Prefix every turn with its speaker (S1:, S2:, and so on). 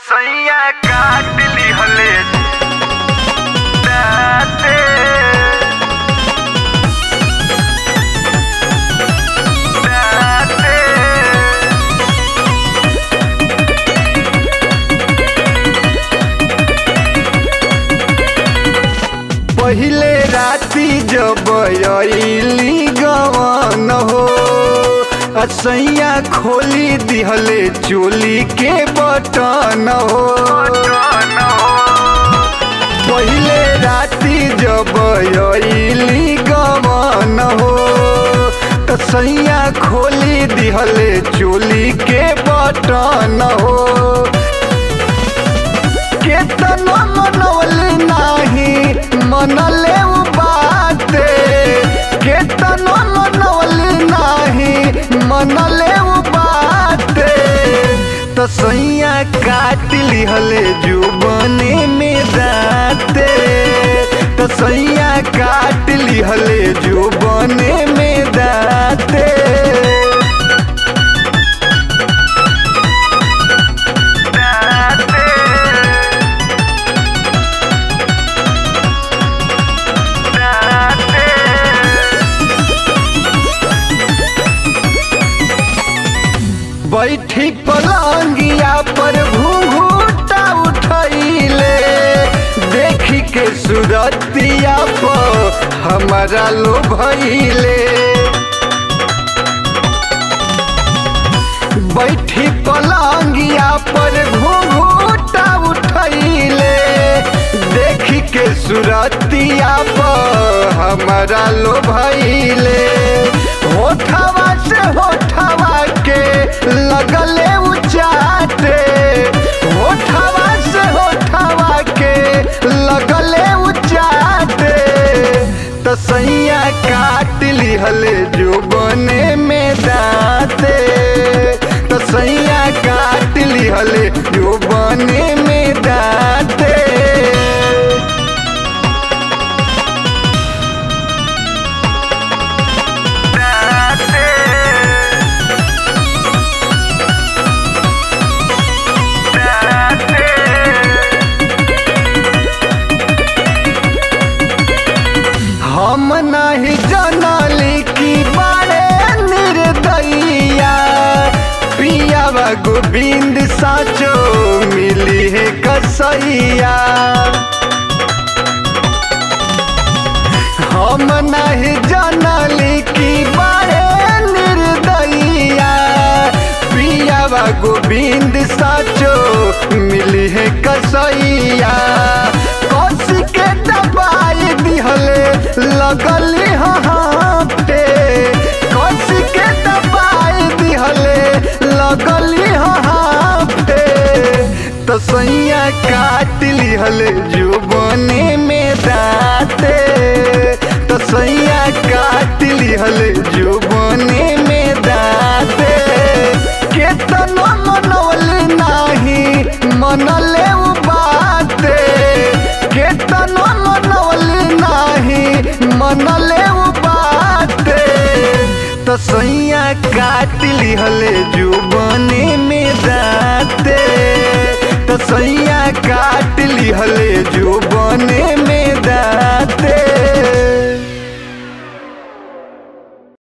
S1: सैया काट ली हले दाते दाते। पहिले राती जब अइली गवन हो सैया खोली दिहले चोली के बटन हो। पहिले राती जब अइली गवन हो सैया खोली दिहले चोली के बटन हो। केतना मनवले नाही मनले उ बाते, केतना मनवले नाही मनले उ बाते। तो सैया काट लिहले जुबाने में दाते, तो सैया काट लिहले जुबाने में दाते। बैठी पलंगिया पर घूंघूटा उठैले, देखी के सूरतिया पर हमारा लोभैले। बैठी पलंगिया पर घूंघूटा उठैले, देखी के सूरतिया पर हमारा लोभैले। होठवा से होठवा के लगले उचाटे, होठवा से होठवा के लगले उचाटे। तो सैया काट लिहले जुबाने में दाते, तो सैया काट लिहले जुबाने में दाते। हम नहीं जानली कि बड़े निर्दयिया, पियावा गोविंद साचो मिली है कसैया। हम नहीं जानली कि बड़े निर्दयिया, पियावा गोविंद साचो मिली है कसैया। कस के दबाई दिहले लगली हाथे, कस के दबाई दिहले लगली हाथे। तो सैया काट लिहले जुबाने में दाते, तो सैया काट लिहले जुबाने में दाते। केतना मनवले नाही मनले उ बाते, केतना मनवले नाही मनले उ बाते। तो सैया काट लिहले जुबाने में दाते, तो सैया काट लिहले जुबाने में दाते।